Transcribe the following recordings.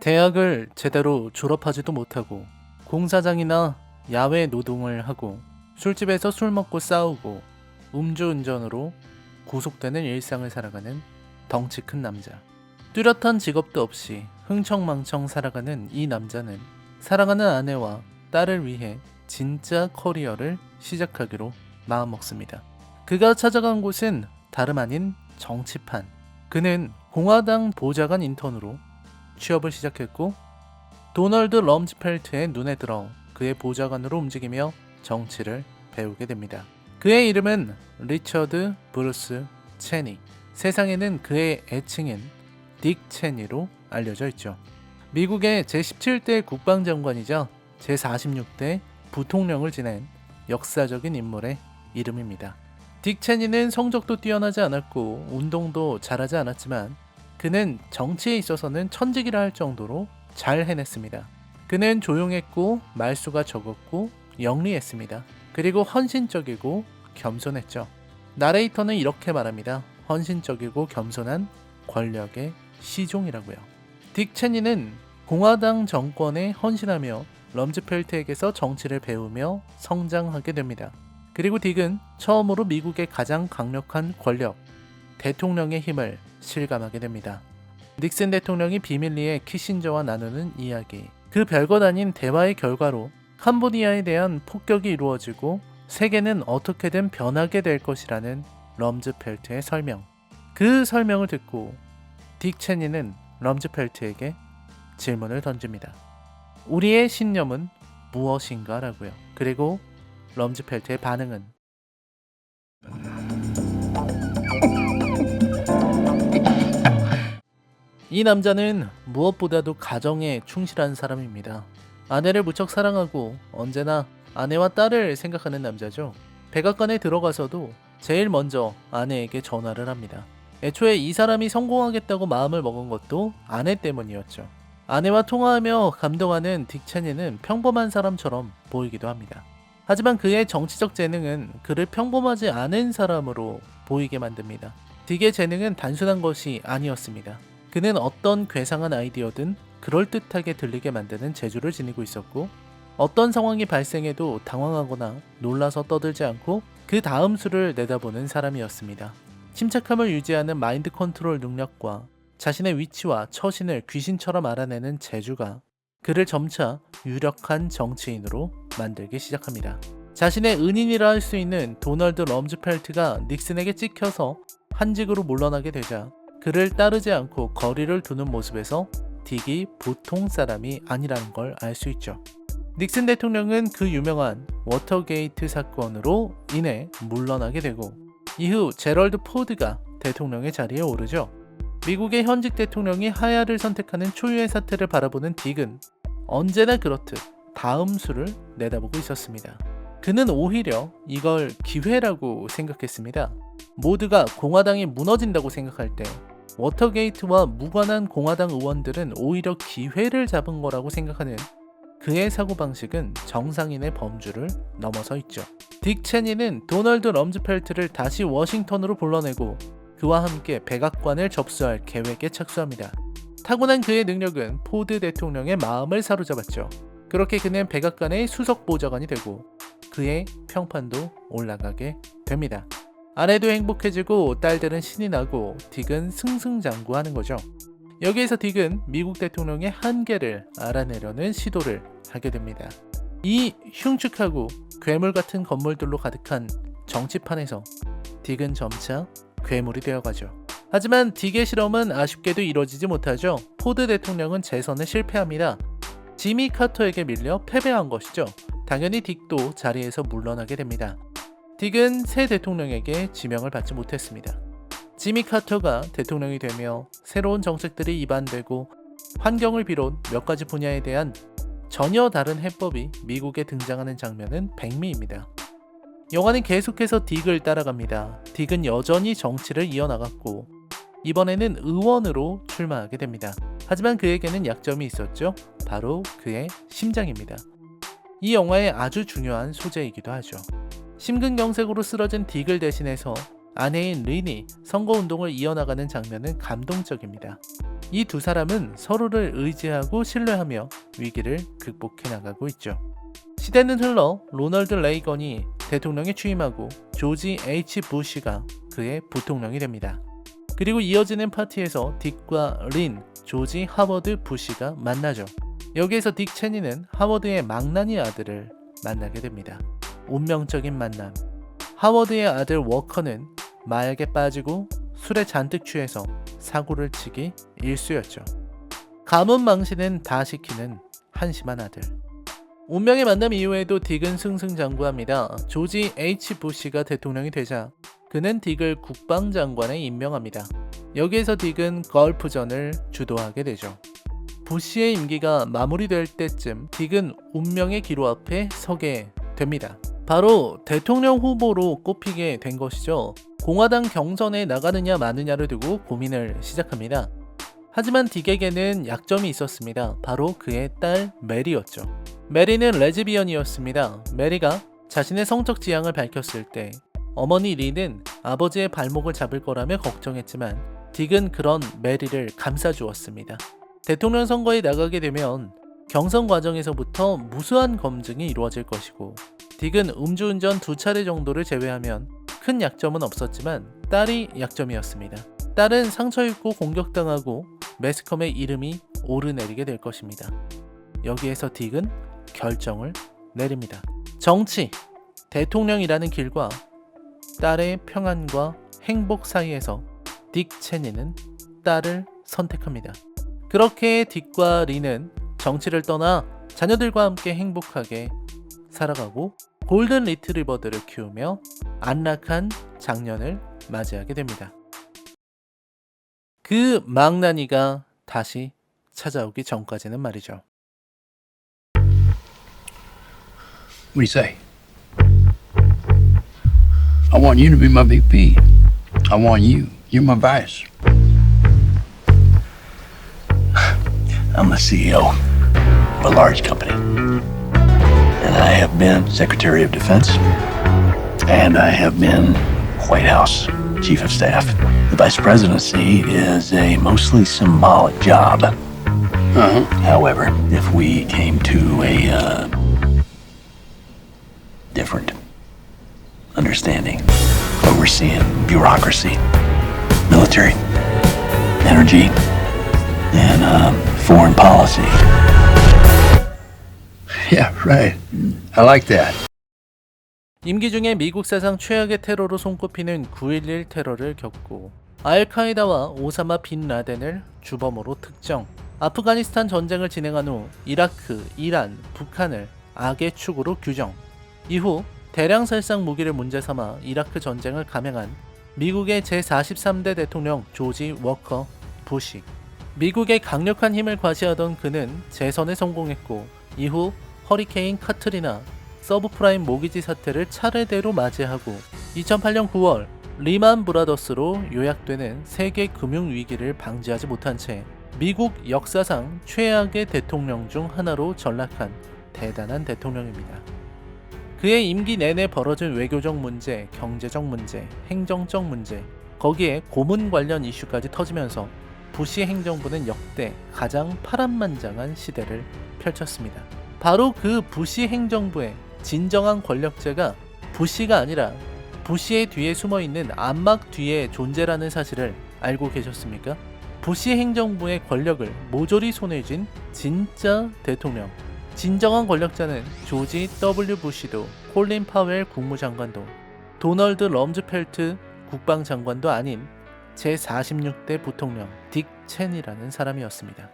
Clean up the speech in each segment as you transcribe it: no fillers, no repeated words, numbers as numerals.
대학을 제대로 졸업하지도 못하고 공사장이나 야외 노동을 하고 술집에서 술 먹고 싸우고 음주운전으로 구속되는 일상을 살아가는 덩치 큰 남자. 뚜렷한 직업도 없이 흥청망청 살아가는 이 남자는 사랑하는 아내와 딸을 위해 진짜 커리어를 시작하기로 마음먹습니다. 그가 찾아간 곳은 다름 아닌 정치판. 그는 공화당 보좌관 인턴으로 취업을 시작했고 도널드 럼즈펠트의 눈에 들어 그의 보좌관으로 움직이며 정치를 배우게 됩니다. 그의 이름은 리처드 브루스 체니. 세상에는 그의 애칭인 딕 체니로 알려져 있죠. 미국의 제17대 국방장관이자 제46대 부통령을 지낸 역사적인 인물의 이름입니다. 딕 체니는 성적도 뛰어나지 않았고 운동도 잘하지 않았지만 그는 정치에 있어서는 천직이라 할 정도로 잘 해냈습니다. 그는 조용했고 말수가 적었고 영리했습니다. 그리고 헌신적이고 겸손했죠. 나레이터는 이렇게 말합니다. 헌신적이고 겸손한 권력의 시종이라고요. 딕 체니는 공화당 정권에 헌신하며 럼즈펠트에게서 정치를 배우며 성장하게 됩니다. 그리고 딕은 처음으로 미국의 가장 강력한 권력, 대통령의 힘을 실감하게 됩니다. 닉슨 대통령이 비밀리에 키신저와 나누는 이야기, 그 별것 아닌 대화의 결과로 캄보디아에 대한 폭격이 이루어지고 세계는 어떻게든 변하게 될 것이라는 럼즈펠트의 설명. 그 설명을 듣고 딕 체니는 럼즈펠트에게 질문을 던집니다. 우리의 신념은 무엇인가? 라고요. 그리고 럼즈펠트의 반응은 이 남자는 무엇보다도 가정에 충실한 사람입니다. 아내를 무척 사랑하고 언제나 아내와 딸을 생각하는 남자죠. 백악관에 들어가서도 제일 먼저 아내에게 전화를 합니다. 애초에 이 사람이 성공하겠다고 마음을 먹은 것도 아내 때문이었죠. 아내와 통화하며 감동하는 딕 체니는 평범한 사람처럼 보이기도 합니다. 하지만 그의 정치적 재능은 그를 평범하지 않은 사람으로 보이게 만듭니다. 딕의 재능은 단순한 것이 아니었습니다. 그는 어떤 괴상한 아이디어든 그럴듯하게 들리게 만드는 재주를 지니고 있었고 어떤 상황이 발생해도 당황하거나 놀라서 떠들지 않고 그 다음 수를 내다보는 사람이었습니다. 침착함을 유지하는 마인드 컨트롤 능력과 자신의 위치와 처신을 귀신처럼 알아내는 재주가 그를 점차 유력한 정치인으로 만들기 시작합니다. 자신의 은인이라 할 수 있는 도널드 럼즈펠트가 닉슨에게 찍혀서 한직으로 물러나게 되자 그를 따르지 않고 거리를 두는 모습에서 딕이 보통 사람이 아니라는 걸 알 수 있죠. 닉슨 대통령은 그 유명한 워터게이트 사건으로 인해 물러나게 되고 이후 제럴드 포드가 대통령의 자리에 오르죠. 미국의 현직 대통령이 하야를 선택하는 초유의 사태를 바라보는 딕은 언제나 그렇듯 다음 수를 내다보고 있었습니다. 그는 오히려 이걸 기회라고 생각했습니다. 모두가 공화당이 무너진다고 생각할 때 워터게이트와 무관한 공화당 의원들은 오히려 기회를 잡은 거라고 생각하는 그의 사고방식은 정상인의 범주를 넘어서 있죠. 딕 체니는 도널드 럼즈펠트를 다시 워싱턴으로 불러내고 그와 함께 백악관을 접수할 계획에 착수합니다. 타고난 그의 능력은 포드 대통령의 마음을 사로잡았죠. 그렇게 그는 백악관의 수석 보좌관이 되고 그의 평판도 올라가게 됩니다. 아내도 행복해지고 딸들은 신이 나고 딕은 승승장구하는 거죠. 여기에서 딕은 미국 대통령의 한계를 알아내려는 시도를 하게 됩니다. 이 흉측하고 괴물 같은 건물들로 가득한 정치판에서 딕은 점차 괴물이 되어가죠. 하지만 딕의 실험은 아쉽게도 이루어지지 못하죠. 포드 대통령은 재선에 실패합니다. 지미 카터에게 밀려 패배한 것이죠. 당연히 딕도 자리에서 물러나게 됩니다. 딕은 새 대통령에게 지명을 받지 못했습니다. 지미 카터가 대통령이 되며 새로운 정책들이 입안되고 환경을 비롯 몇 가지 분야에 대한 전혀 다른 해법이 미국에 등장하는 장면은 백미입니다. 영화는 계속해서 딕을 따라갑니다. 딕은 여전히 정치를 이어나갔고 이번에는 의원으로 출마하게 됩니다. 하지만 그에게는 약점이 있었죠. 바로 그의 심장입니다. 이 영화의 아주 중요한 소재이기도 하죠. 심근경색으로 쓰러진 딕을 대신해서 아내인 린이 선거운동을 이어나가는 장면은 감동적입니다. 이 두 사람은 서로를 의지하고 신뢰하며 위기를 극복해 나가고 있죠. 시대는 흘러 로널드 레이건이 대통령에 취임하고 조지 H. 부시가 그의 부통령이 됩니다. 그리고 이어지는 파티에서 딕과 린, 조지 하워드 부시가 만나죠. 여기에서 딕 체니는 하워드의 망나니 아들을 만나게 됩니다. 운명적인 만남. 하워드의 아들 워커는 마약에 빠지고 술에 잔뜩 취해서 사고를 치기 일쑤였죠. 가문 망신은 다 시키는 한심한 아들. 운명의 만남 이후에도 딕은 승승장구합니다. 조지 H. 부시가 대통령이 되자 그는 딕을 국방장관에 임명합니다. 여기에서 딕은 걸프전을 주도하게 되죠. 부시의 임기가 마무리될 때쯤 딕은 운명의 기로 앞에 서게 됩니다. 바로 대통령 후보로 꼽히게 된 것이죠. 공화당 경선에 나가느냐 마느냐를 두고 고민을 시작합니다. 하지만 딕에게는 약점이 있었습니다. 바로 그의 딸 메리였죠. 메리는 레즈비언이었습니다. 메리가 자신의 성적 지향을 밝혔을 때 어머니 리는 아버지의 발목을 잡을 거라며 걱정했지만 딕은 그런 메리를 감싸주었습니다. 대통령 선거에 나가게 되면 경선 과정에서부터 무수한 검증이 이루어질 것이고 딕은 음주운전 2차례 정도를 제외하면 큰 약점은 없었지만 딸이 약점이었습니다. 딸은 상처 입고 공격당하고 매스컴의 이름이 오르내리게 될 것입니다. 여기에서 딕은 결정을 내립니다. 정치, 대통령이라는 길과 딸의 평안과 행복 사이에서 딕 체니는 딸을 선택합니다. 그렇게 딕과 리는 정치를 떠나 자녀들과 함께 행복하게 살아가고 골든 리트리버들을 키우며 안락한 장년을 맞이하게 됩니다. 그 망나니가 다시 찾아오기 전까지는 말이죠. What do you say? I want you to be my VP. I want you. You're my vice. I'm the CEO of a large company. And I have been Secretary of Defense. And I have been White House Chief of Staff. The Vice Presidency is a mostly symbolic job. However, if we came to a different understanding, overseeing bureaucracy, military, energy, and foreign policy. Yeah, right. I like that. 임기 중에 미국 사상 최악의 테러로 손꼽히는 9.11 테러를 겪고 알카에다와 오사마 빈 라덴을 주범으로 특정, 아프가니스탄 전쟁을 진행한 후 이라크, 이란, 북한을 악의 축으로 규정, 이후 대량 살상 무기를 문제 삼아 이라크 전쟁을 감행한 미국의 제43대 대통령 조지 워커 부시. 미국의 강력한 힘을 과시하던 그는 재선에 성공했고 이후 허리케인 카트리나, 서브프라임 모기지 사태를 차례대로 맞이하고 2008년 9월 리만 브라더스로 요약되는 세계 금융 위기를 방지하지 못한 채 미국 역사상 최악의 대통령 중 하나로 전락한 대단한 대통령입니다. 그의 임기 내내 벌어진 외교적 문제, 경제적 문제, 행정적 문제, 거기에 고문 관련 이슈까지 터지면서 부시 행정부는 역대 가장 파란만장한 시대를 펼쳤습니다. 바로 그 부시 행정부의 진정한 권력자가 부시가 아니라 부시의 뒤에 숨어있는 안막 뒤의 존재라는 사실을 알고 계셨습니까? 부시 행정부의 권력을 모조리 손에 쥔 진짜 대통령, 진정한 권력자는 조지 W. 부시도 콜린 파웰 국무장관도 도널드 럼즈펠트 국방장관도 아닌 제46대 부통령 딕 체니라는 사람이었습니다.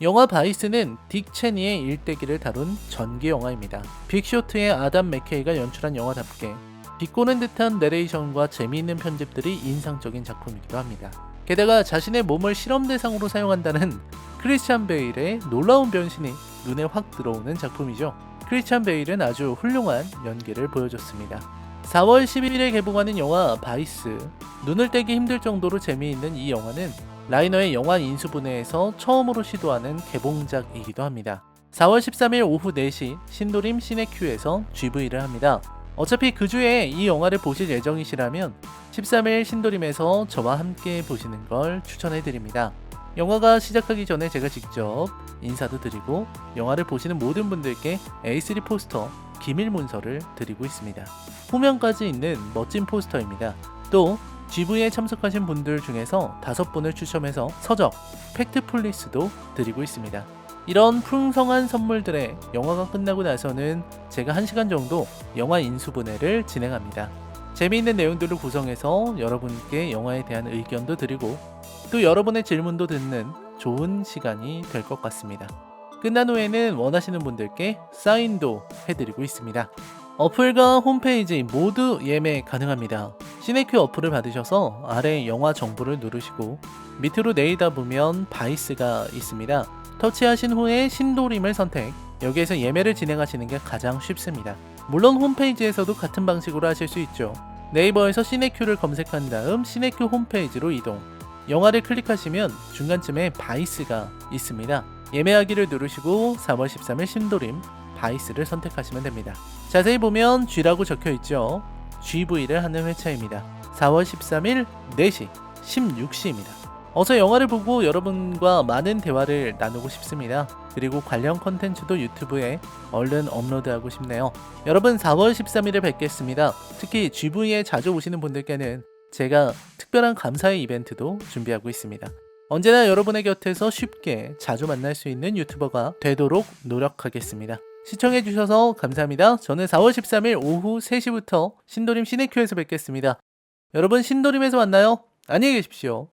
영화 바이스는 딕 체니의 일대기를 다룬 전기 영화입니다. 빅쇼트의 아담 맥케이가 연출한 영화답게 비꼬는 듯한 내레이션과 재미있는 편집들이 인상적인 작품이기도 합니다. 게다가 자신의 몸을 실험 대상으로 사용한다는 크리스찬 베일의 놀라운 변신이 눈에 확 들어오는 작품이죠. 크리스찬 베일은 아주 훌륭한 연기를 보여줬습니다. 4월 11일에 개봉하는 영화 바이스. 눈을 떼기 힘들 정도로 재미있는 이 영화는 라이너의 영화 인수분해에서 처음으로 시도하는 개봉작이기도 합니다. 4월 13일 오후 4시 신도림 시네큐에서 GV를 합니다. 어차피 그 주에 이 영화를 보실 예정이시라면 13일 신도림에서 저와 함께 보시는 걸 추천해드립니다. 영화가 시작하기 전에 제가 직접 인사도 드리고 영화를 보시는 모든 분들께 A3 포스터 기밀 문서를 드리고 있습니다. 후면까지 있는 멋진 포스터입니다. 또 GV에 참석하신 분들 중에서 5분을 추첨해서 서적, 팩트폴리스도 드리고 있습니다. 이런 풍성한 선물들에 영화가 끝나고 나서는 제가 1시간 정도 영화 인수분해를 진행합니다. 재미있는 내용들을 구성해서 여러분께 영화에 대한 의견도 드리고 또 여러분의 질문도 듣는 좋은 시간이 될 것 같습니다. 끝난 후에는 원하시는 분들께 사인도 해드리고 있습니다. 어플과 홈페이지 모두 예매 가능합니다. 시네큐 어플을 받으셔서 아래 영화 정보를 누르시고 밑으로 내리다 보면 바이스가 있습니다. 터치하신 후에 신도림을 선택, 여기에서 예매를 진행하시는 게 가장 쉽습니다. 물론 홈페이지에서도 같은 방식으로 하실 수 있죠. 네이버에서 시네큐를 검색한 다음 시네큐 홈페이지로 이동, 영화를 클릭하시면 중간쯤에 바이스가 있습니다. 예매하기를 누르시고 4월 13일 신도림 바이스를 선택하시면 됩니다. 자세히 보면 G라고 적혀있죠. GV를 하는 회차입니다. 4월 13일 4시 16시입니다. 어서 영화를 보고 여러분과 많은 대화를 나누고 싶습니다. 그리고 관련 컨텐츠도 유튜브에 얼른 업로드하고 싶네요. 여러분 4월 13일에 뵙겠습니다. 특히 GV에 자주 오시는 분들께는 제가 특별한 감사의 이벤트도 준비하고 있습니다. 언제나 여러분의 곁에서 쉽게 자주 만날 수 있는 유튜버가 되도록 노력하겠습니다. 시청해주셔서 감사합니다. 저는 4월 13일 오후 3시부터 신도림 시네큐에서 뵙겠습니다. 여러분 신도림에서 만나요. 안녕히 계십시오.